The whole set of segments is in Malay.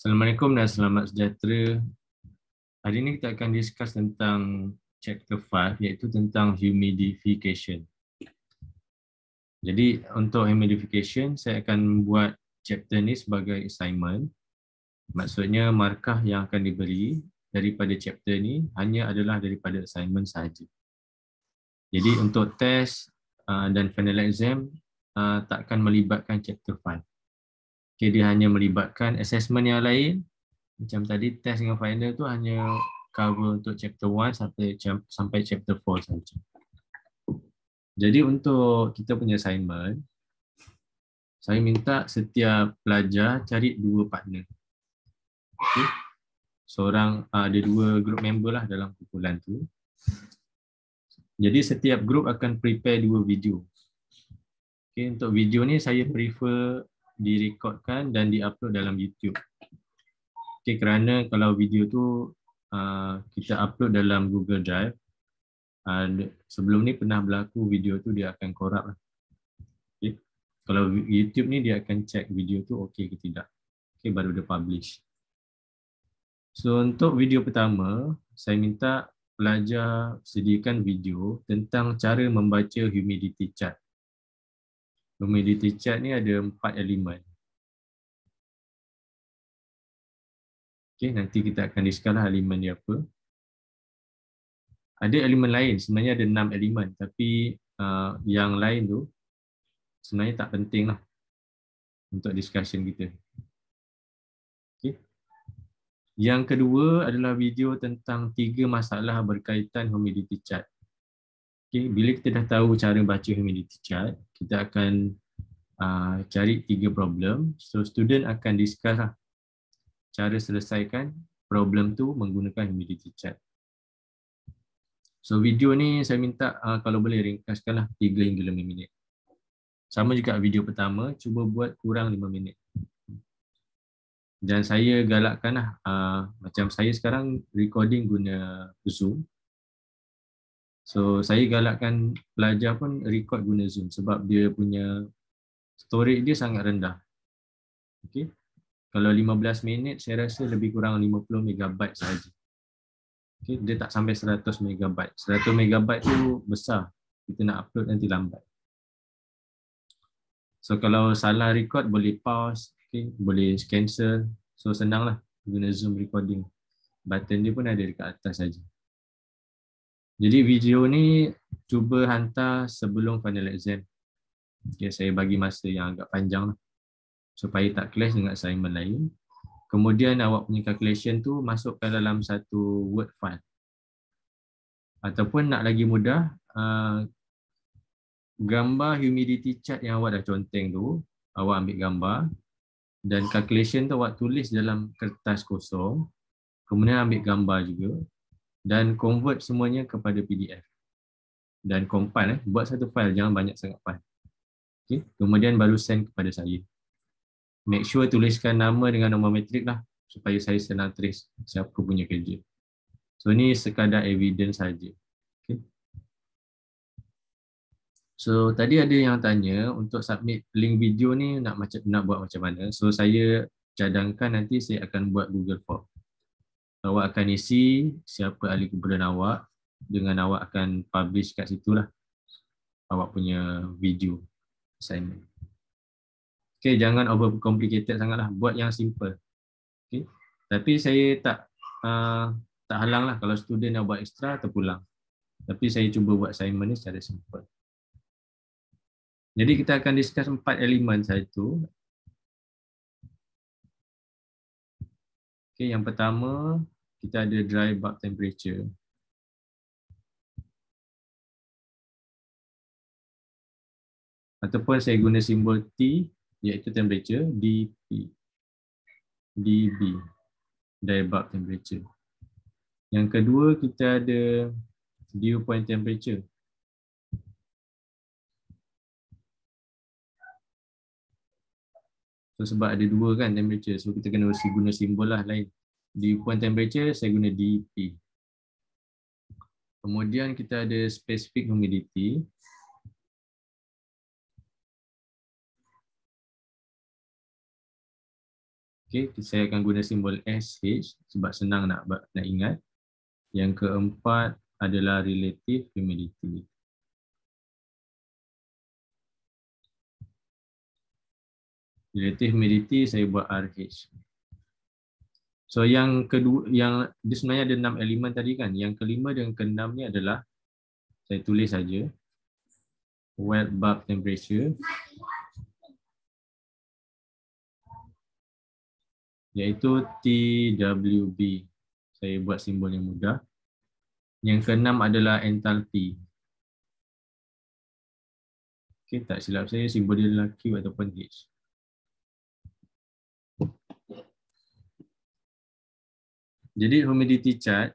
Assalamualaikum dan selamat sejahtera. Hari ini kita akan discuss tentang chapter 5 iaitu tentang humidification. Jadi untuk humidification saya akan buat chapter ni sebagai assignment. Maksudnya markah yang akan diberi daripada chapter ni hanya adalah daripada assignment sahaja. Jadi untuk test dan final exam tak akan melibatkan chapter 5. Okay, dia hanya melibatkan assessment yang lain. Macam tadi test dengan final tu hanya cover untuk chapter 1 sampai chapter 4 saja. Jadi untuk kita punya assignment, saya minta setiap pelajar cari 2 partner. Okay. Seorang ada 2 group member lah dalam kumpulan tu. Jadi setiap group akan prepare 2 video. Okay, untuk video ni saya prefer direkodkan dan diupload dalam YouTube. Okay, kerana kalau video tu kita upload dalam Google Drive, sebelum ni pernah berlaku video tu dia akan corrupt lah. Okay. Kalau YouTube ni dia akan check video tu okey ke tidak. Okay, baru dia publish. So untuk video pertama, saya minta pelajar sediakan video tentang cara membaca humidity chart. Humidity chart ni ada 4 elemen. Okay, nanti kita akan discuss lah elemen dia apa. Ada elemen lain, sebenarnya ada 6 elemen, tapi yang lain tu sebenarnya tak penting lah untuk discussion kita. Okay. Yang kedua adalah video tentang 3 masalah berkaitan humidity chart. Okay. Bila kita dah tahu cara baca humidity chart, kita akan cari 3 problem. So student akan discuss lah cara selesaikan problem tu menggunakan humidity chart. So video ni saya minta kalau boleh ringkaskanlah 3 hingga 5 minit. Sama juga video pertama, cuba buat kurang 5 minit. Dan saya galakkanlah, macam saya sekarang recording guna Zoom. So saya galakkan pelajar pun record guna Zoom sebab dia punya storage dia sangat rendah. Okay. Kalau 15 minit saya rasa lebih kurang 50 MB sahaja. Okay. Dia tak sampai 100 MB. 100 MB tu besar. Kita nak upload nanti lambat. So kalau salah record boleh pause, okay, boleh cancel. So senanglah guna Zoom recording. Button dia pun ada dekat atas saja. Jadi video ni cuba hantar sebelum final exam. Okay, saya bagi masa yang agak panjang lah, supaya tak clash dengan assignment lain. Kemudian awak punya calculation tu masukkan dalam satu Word file. Ataupun nak lagi mudah, gambar humidity chart yang awak dah conteng tu, awak ambil gambar dan calculation tu awak tulis dalam kertas kosong, kemudian ambil gambar juga dan convert semuanya kepada PDF dan compile, buat satu file, jangan banyak sangat file. Okay. Kemudian baru send kepada saya. Make sure tuliskan nama dengan nombor matrik lah supaya saya senang trace siapa punya kerja. So ni sekadar evidence saja. Okay. So tadi ada yang tanya untuk submit link video ni nak buat macam mana. So saya cadangkan nanti saya akan buat Google Form. Awak akan isi siapa ahli kumpulan awak dengan awak akan publish kat situlah awak punya video assignment. Okay, jangan over complicated sangatlah, buat yang simple. Okay. Tapi saya tak halang lah kalau student nak buat extra terpulang. Tapi saya cuba buat assignment ni secara simple. Jadi kita akan discuss 4 elemen sahaja tu. Okay, yang pertama kita ada dry bulb temperature. Ataupun saya guna simbol T iaitu temperature, dP, dB, dry bulb temperature. Yang kedua kita ada dew point temperature. So sebab ada 2 kan temperature, so kita kena guna simbol lah lain. Dew point temperature saya guna dP. Kemudian kita ada specific humidity. Okey, saya akan guna simbol SH sebab senang nak ingat. Yang keempat adalah relative humidity. Relative humidity saya buat RH. So yang kedua, yang dia sebenarnya ada 6 elemen tadi kan. Yang kelima dan keenam ni adalah saya tulis saja wet bulb temperature, iaitu TWB. Saya buat simbol yang mudah. Yang keenam adalah enthalpy. Okey, tak silap saya simbol dia adalah Q ataupun H. Jadi humidity chart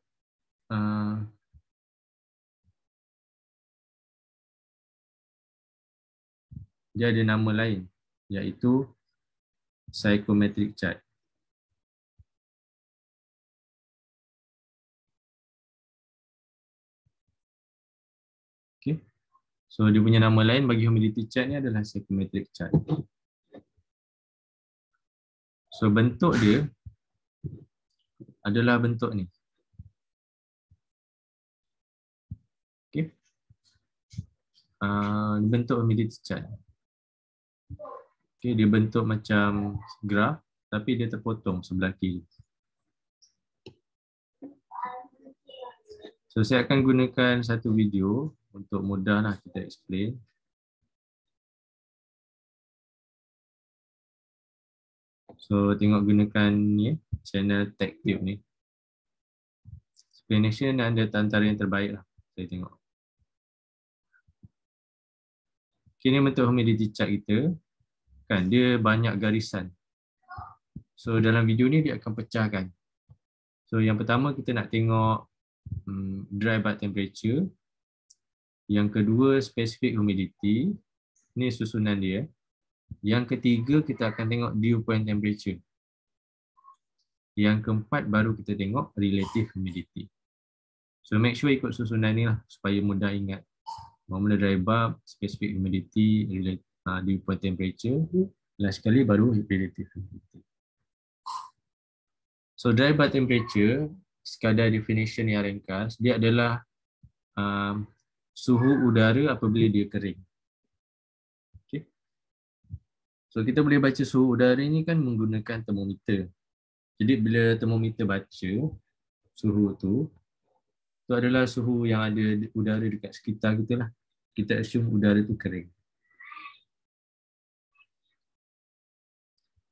dia ada nama lain, iaitu psychometric chart. Okay. So dia punya nama lain bagi humidity chart ni adalah psychometric chart. So bentuk dia adalah bentuk ni. Okay. Bentuk humidity chart. Okay, dia bentuk macam graf tapi dia terpotong sebelah kiri. So saya akan gunakan satu video untuk mudahlah kita explain. So tengok gunakan ni channel TechTube ni. Explanation ada antara yang terbaik lah saya tengok. Okay, ni bentuk humidity chart kita. Kan dia banyak garisan. So dalam video ni dia akan pecahkan. So yang pertama kita nak tengok dry bulb temperature. Yang kedua specific humidity. Ni susunan dia. Yang ketiga kita akan tengok dew point temperature. Yang keempat baru kita tengok relative humidity. So make sure ikut susunan ni lah supaya mudah ingat. Mula dry bulb, specific humidity, dew point temperature. Last sekali baru relative humidity. So dry bulb temperature, sekadar definition yang ringkas, dia adalah suhu udara apabila dia kering. Okay. So kita boleh baca suhu udara ni kan menggunakan termometer. Jadi bila termometer baca suhu tu adalah suhu yang ada udara dekat sekitar kita lah. Kita assume udara tu kering.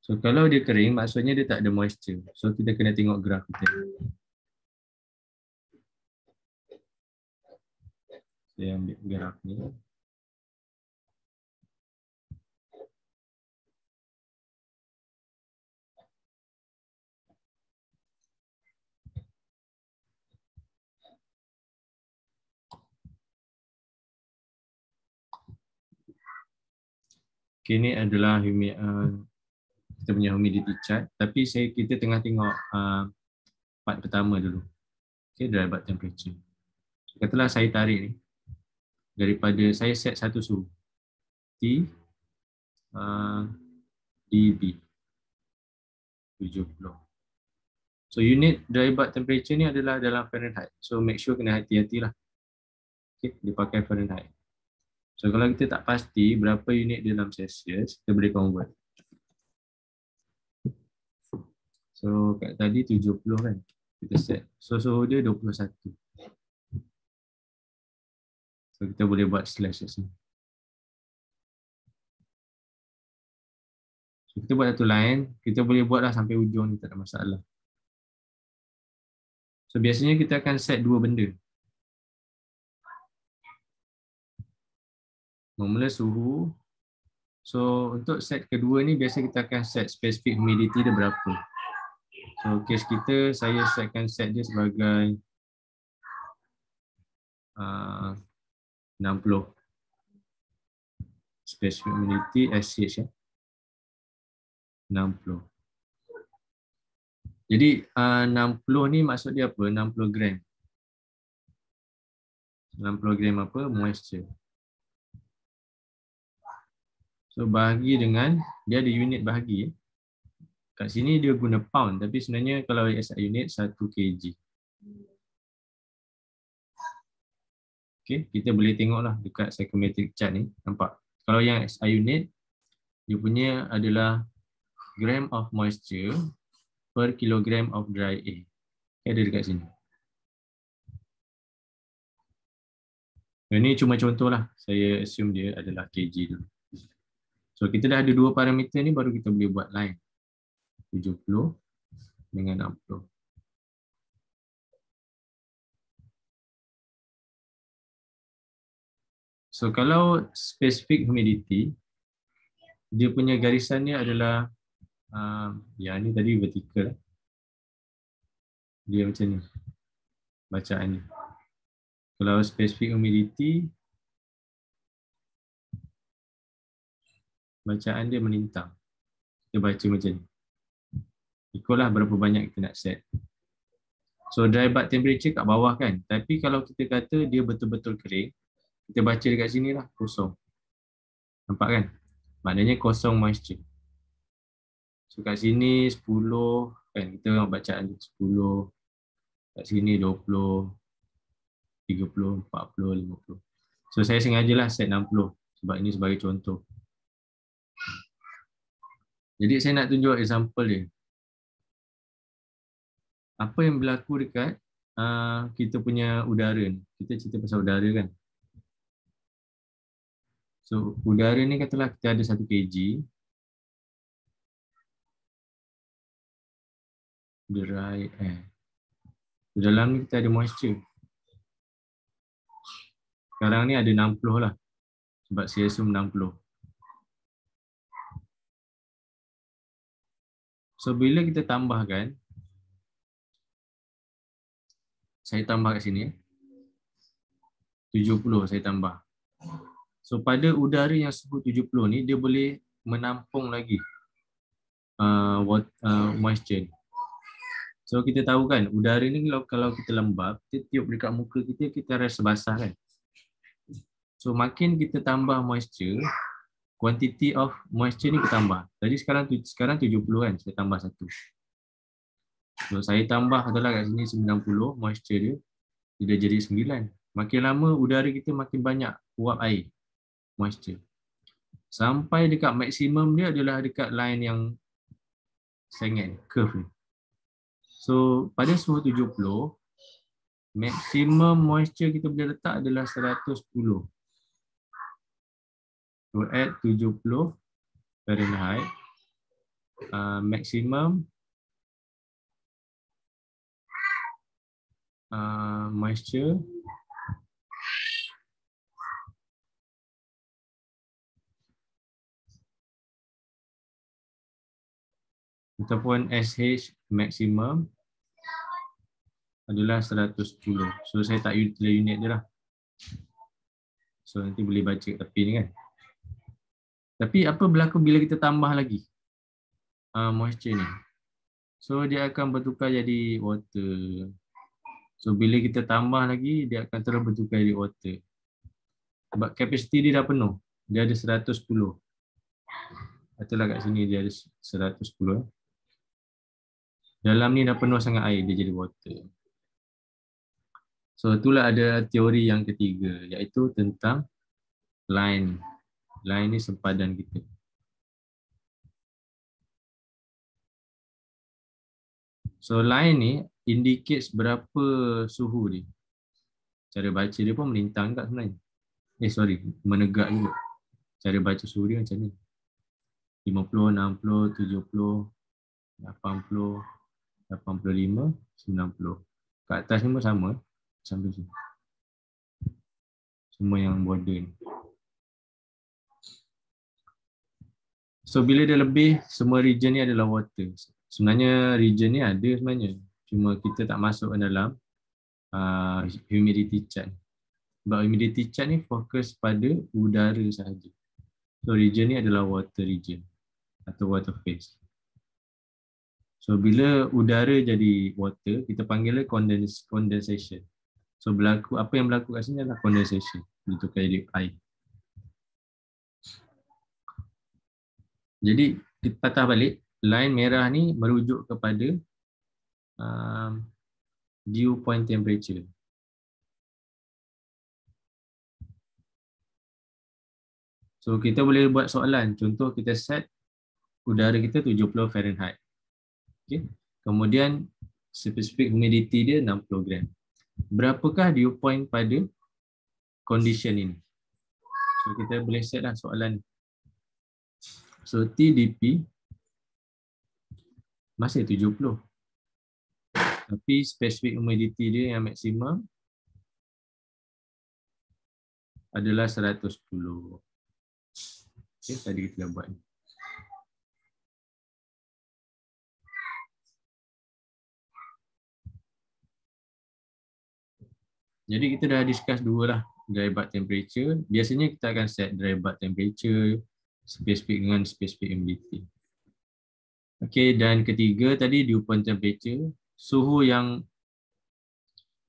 So kalau dia kering maksudnya dia tak ada moisture. So kita kena tengok graf kita. Saya ambil graf ni. Okay, ni adalah kita punya humidity chart. Tapi kita tengah tengok part pertama dulu. Okay, dry bulb temperature. So, katalah saya tarik ni. Daripada saya set satu suhu. T dB 70. So unit dry bulb temperature ni adalah dalam Fahrenheit. So make sure kena hati-hatilah. Okay, dipakai Fahrenheit. So kalau kita tak pasti berapa unit dalam Celsius, kita boleh convert. So kat tadi 70 kan. Kita set. So suhu dia 21. So kita boleh buat slash kat sini. So kita buat satu line, kita boleh buatlah sampai ujung ni, tak ada masalah. So biasanya kita akan set dua benda. Mula suhu. So untuk set kedua ni biasa kita akan set specific humidity dia berapa. So case kita saya setkan set dia sebagai 60. Specific humidity SH ya. 60. Jadi 60 ni maksud dia apa? 60 gram. 60 gram apa? Moisture. So bahagi dengan, dia ada unit bahagi. Kat sini dia guna pound, tapi sebenarnya kalau SI unit 1 kg. Okay, kita boleh tengoklah dekat psychometric chart ni, nampak. Kalau yang SI unit, dia punya adalah gram of moisture per kilogram of dry air. Ada dekat sini. Ini cuma contoh lah, saya assume dia adalah kg dulu. So kita dah ada dua parameter ni, baru kita boleh buat line 70 dengan 60. So kalau specific humidity, dia punya garisannya adalah yang ni tadi vertical. Dia macam ni bacaan ni. Kalau specific humidity, bacaan dia melintang. Kita baca macam ni. Ikutlah berapa banyak kita nak set. So dry bulb temperature kat bawah kan. Tapi kalau kita kata dia betul-betul kering, kita baca dekat sini lah, kosong. Nampak kan? Maknanya kosong moisture. So kat sini 10 kan, kita tengok bacaan 10. Kat sini 20, 30, 40, 50. So saya sengajalah set 60 sebab ini sebagai contoh. Jadi saya nak tunjuk example dia. Apa yang berlaku dekat kita punya udara ni. Kita cerita pasal udara kan. So udara ni katalah kita ada 1 kg. Dry air. Di dalam ni kita ada moisture. Sekarang ni ada 60 lah. Sebab saya assume 60. So bila kita tambahkan, saya tambah kat sini 70 saya tambah. So pada udara yang suhu 70 ni, dia boleh menampung lagi moisture. So kita tahu kan, udara ni kalau kita lembab, kita tiup dekat muka kita, kita rasa basah kan. So makin kita tambah moisture, quantity of moisture ni bertambah. Tadi sekarang 70 kan, saya tambah 1. So saya tambah adalah kat sini 90 moisture dia, dia dah jadi 9. Makin lama udara kita makin banyak uap air, moisture. Sampai dekat maksimum dia adalah dekat line yang sengit, curve ni. So pada suhu 70, maksimum moisture kita boleh letak adalah 110. So at 70 Fahrenheit, maksimum moisture ataupun SH maksimum adalah 110. So saya tak unit dia lah. So nanti boleh baca tepi ni kan. Tapi apa berlaku bila kita tambah lagi moisture ni? So dia akan bertukar jadi water. So bila kita tambah lagi, dia akan terus bertukar jadi water. Sebab kapasiti dia dah penuh. Dia ada 110. Katalah kat sini dia ada 110. Dalam ni dah penuh sangat air, dia jadi water. So itulah ada teori yang ketiga, iaitu tentang line. Line ni sempadan kita. So line ni indicates berapa suhu dia. Cara baca dia pun melintang tak sebenarnya. Menegak juga. Cara baca suhu dia macam ni. 50, 60, 70, 80, 85, 90. Kat atas ni pun sama. Sampai sini. Semua yang border ni. So bila dia lebih, semua region ni adalah water. Sebenarnya region ni ada sebenarnya. Cuma kita tak masuk ke dalam humidity chart. Sebab humidity chart ni fokus pada udara sahaja. So region ni adalah water region atau water phase. So bila udara jadi water, kita panggilnya condensation. So apa yang berlaku kat sini adalah condensation. Ditukar jadi air. Jadi kita patah balik, line merah ni merujuk kepada dew point temperature. So kita boleh buat soalan, contoh kita set udara kita 70 Fahrenheit. Okay. Kemudian specific humidity dia 60 gram. Berapakah dew point pada condition ini? So kita boleh set lah soalan. So TDP masih 70. Tapi specific humidity dia yang maksimum adalah 110. Okay, tadi kita dah buat ni. Jadi kita dah discuss dua lah, dry bulb temperature. Biasanya kita akan set dry bulb temperature spesifik dengan specific humidity. Okey, dan ketiga tadi dew point temperature, suhu yang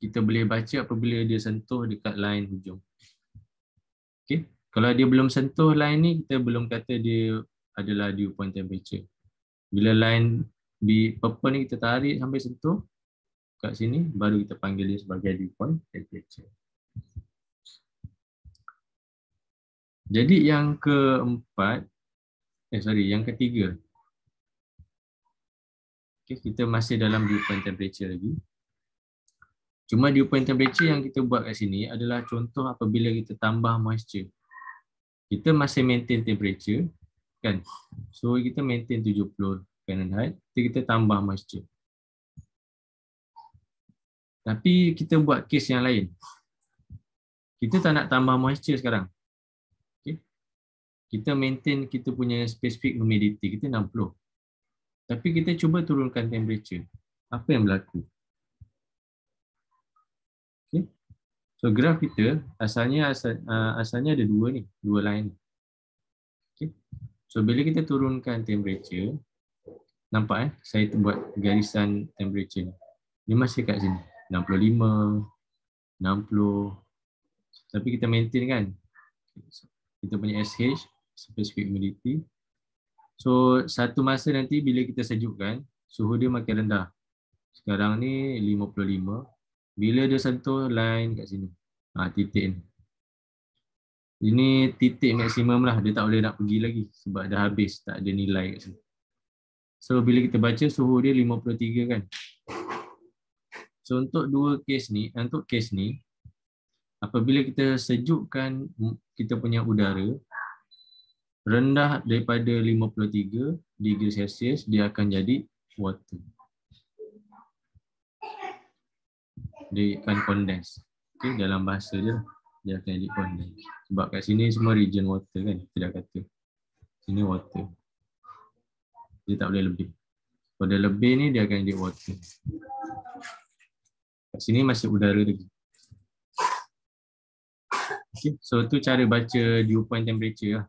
kita boleh baca apabila dia sentuh dekat line hujung. Okey, kalau dia belum sentuh line ni, kita belum kata dia adalah dew point temperature. Bila line di purple ni kita tarik sampai sentuh kat sini, baru kita panggil dia sebagai dew point temperature. Jadi yang keempat, yang ketiga. Okay, kita masih dalam dew point temperature lagi. Cuma dew point temperature yang kita buat kat sini adalah contoh apabila kita tambah moisture. Kita masih maintain temperature, kan? So kita maintain 70 Fahrenheit, kita tambah moisture. Tapi kita buat case yang lain. Kita tak nak tambah moisture sekarang. Okay? Kita maintain kita punya specific humidity, kita 60. Tapi kita cuba turunkan temperature. Apa yang berlaku? Okay. So graf kita asalnya ada dua ni, dua line. Okay. So bila kita turunkan temperature, nampak saya buat garisan temperature. Ni masih kat sini. 65, 60. Tapi kita maintain kan. Kita punya SH, specific humidity. So satu masa nanti bila kita sejukkan, suhu dia makin rendah. Sekarang ni 55. Bila dia sentuh line kat sini, titik ni. Ini titik maksimum lah, dia tak boleh nak pergi lagi sebab dah habis, tak ada nilai kat sini. So bila kita baca suhu dia 53 kan. So untuk case ni, apabila kita sejukkan kita punya udara rendah daripada 53 degree Celsius, dia akan jadi water. Dia akan condense. Okay, dalam bahasa dia akan jadi condense. Sebab kat sini semua region water kan, kita dah kata. Sini water. Dia tak boleh lebih. Kalau dia lebih ni, dia akan jadi water. Kat sini masih udara lagi. Okay, so tu cara baca dew point temperature lah.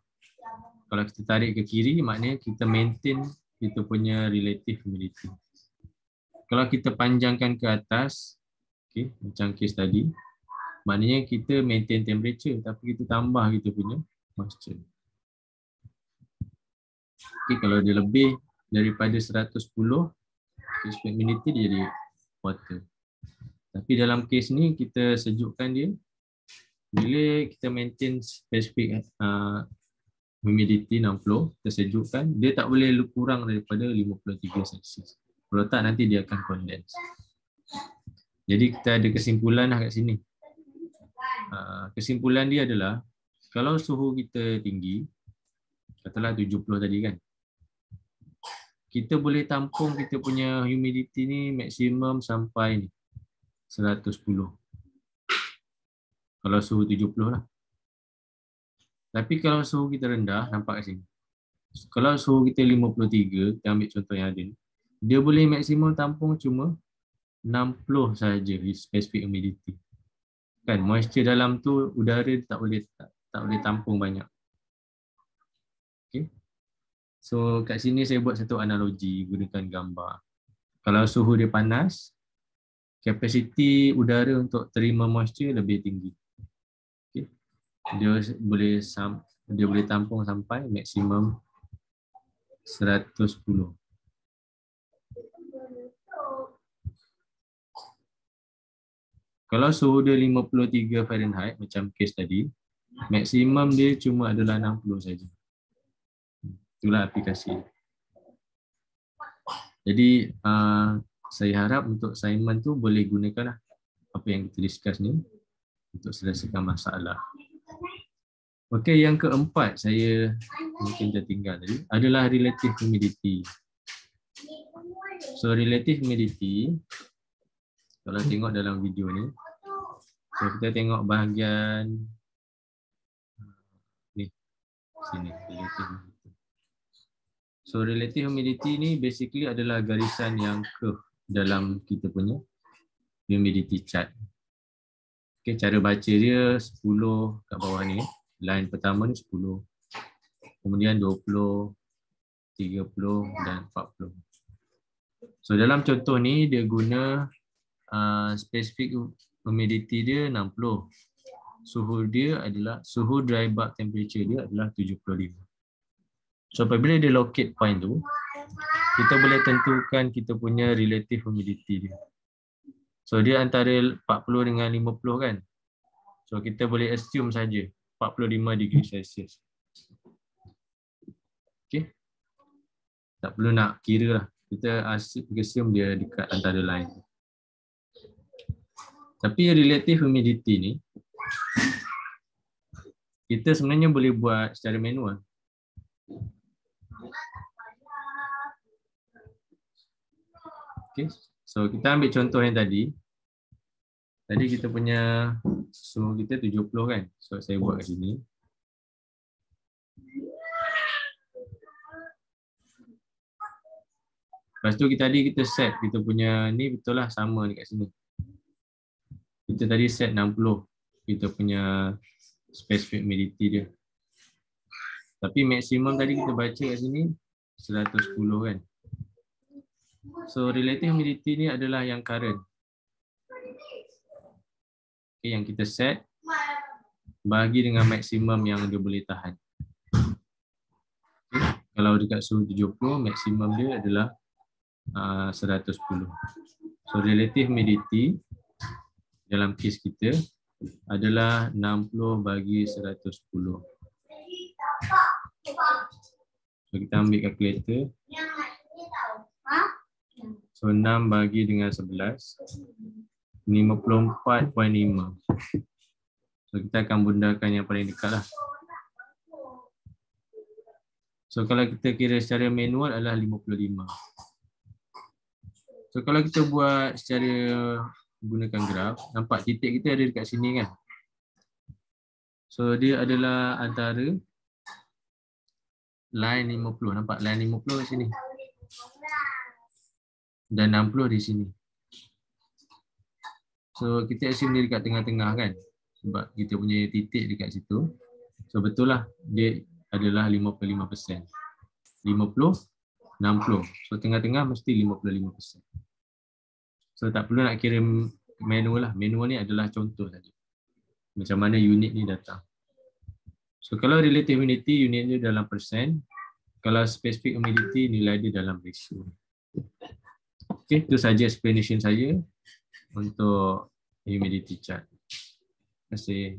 Kalau kita tarik ke kiri, maknanya kita maintain kita punya relative humidity. Kalau kita panjangkan ke atas, okay, macam case tadi, maknanya kita maintain temperature tapi kita tambah kita punya moisture. Okay, kalau dia lebih daripada 110, specific humidity dia jadi water. Tapi dalam case ni kita sejukkan dia, bila kita maintain specific humidity 60, kita sejukkan, dia tak boleh kurang daripada 53 Celsius. Kalau tak nanti dia akan condense. Jadi kita ada kesimpulan lah kat sini. Kesimpulan dia adalah kalau suhu kita tinggi, katalah 70 tadi kan, kita boleh tampung kita punya humidity ni maksimum sampai ni 110. Kalau suhu 70 lah. Tapi kalau suhu kita rendah, nampak kat sini. Kalau suhu kita 53, kita ambil contoh yang ada ni, dia boleh maksimum tampung cuma 60 sahaja specific humidity. Kan moisture dalam tu udara tak boleh tampung banyak. Okay. So kat sini saya buat satu analogi gunakan gambar. Kalau suhu dia panas, kapasiti udara untuk terima moisture lebih tinggi. Okay. Dia boleh tampung sampai maksimum 110. Kalau suhu dia 53 Fahrenheit macam kes tadi, maksimum dia cuma adalah 60 saja. Itulah aplikasi. Jadi saya harap untuk assignment tu boleh gunakan apa yang kita discuss ni untuk selesaikan masalah. Okey, yang keempat saya mungkin tertinggal tadi adalah relative humidity. So relative humidity, kalau tengok dalam video ni, so kita tengok bahagian ni sini, relative humidity. So relative humidity ni basically adalah garisan yang curve dalam kita punya humidity chart. Okay, cara baca dia 10 kat bawah ni. Line pertama ni 10. Kemudian 20, 30 dan 40. So dalam contoh ni dia guna specific humidity dia 60. Suhu dia adalah, suhu dry bulb temperature dia adalah 75. So apabila dia locate point tu, kita boleh tentukan kita punya relative humidity dia. So dia antara 40 dengan 50 kan. So kita boleh assume saja 45 degree Celsius. Okay. Tak perlu nak kira lah. Kita assume dia dekat antara line. Tapi relative humidity ni, kita sebenarnya boleh buat secara manual. Okay. So kita ambil contoh yang tadi. Tadi kita punya suhu kita 70 kan. So saya buat kat sini. Lepas tu tadi kita set kita punya ni betul lah sama dekat sini. Kita tadi set 60 kita punya specific humidity dia. Tapi maksimum tadi kita baca kat sini 110 kan. So relative humidity ni adalah yang current. Okay, yang kita set bahagi dengan maksimum yang dia boleh tahan. Okay. Kalau dekat suhu 70, maksimum dia adalah 110. So relative humidity dalam kes kita adalah 60 bagi 110. So kita ambil kalkulator. So 6 bagi dengan 11. 54.5. So kita akan bundakan yang paling dekat lah. So kalau kita kira secara manual adalah 55. So kalau kita buat secara gunakan graf, nampak titik kita ada dekat sini kan. So dia adalah antara line 50. Nampak line 50 kat sini. Dan 60 di sini. So kita assume dia dekat tengah-tengah kan. Sebab kita punya titik dekat situ. So betul lah dia adalah 55%. 50, 60. So tengah-tengah mesti 55%. So tak perlu nak kira manual lah. Manual ni adalah contoh saja. Macam mana unit ni datang. So kalau relative humidity, unit dia dalam persen. Kalau specific humidity, nilai dia dalam ratio. Okay, itu saja explanation saya untuk humidity chart. Terima kasih.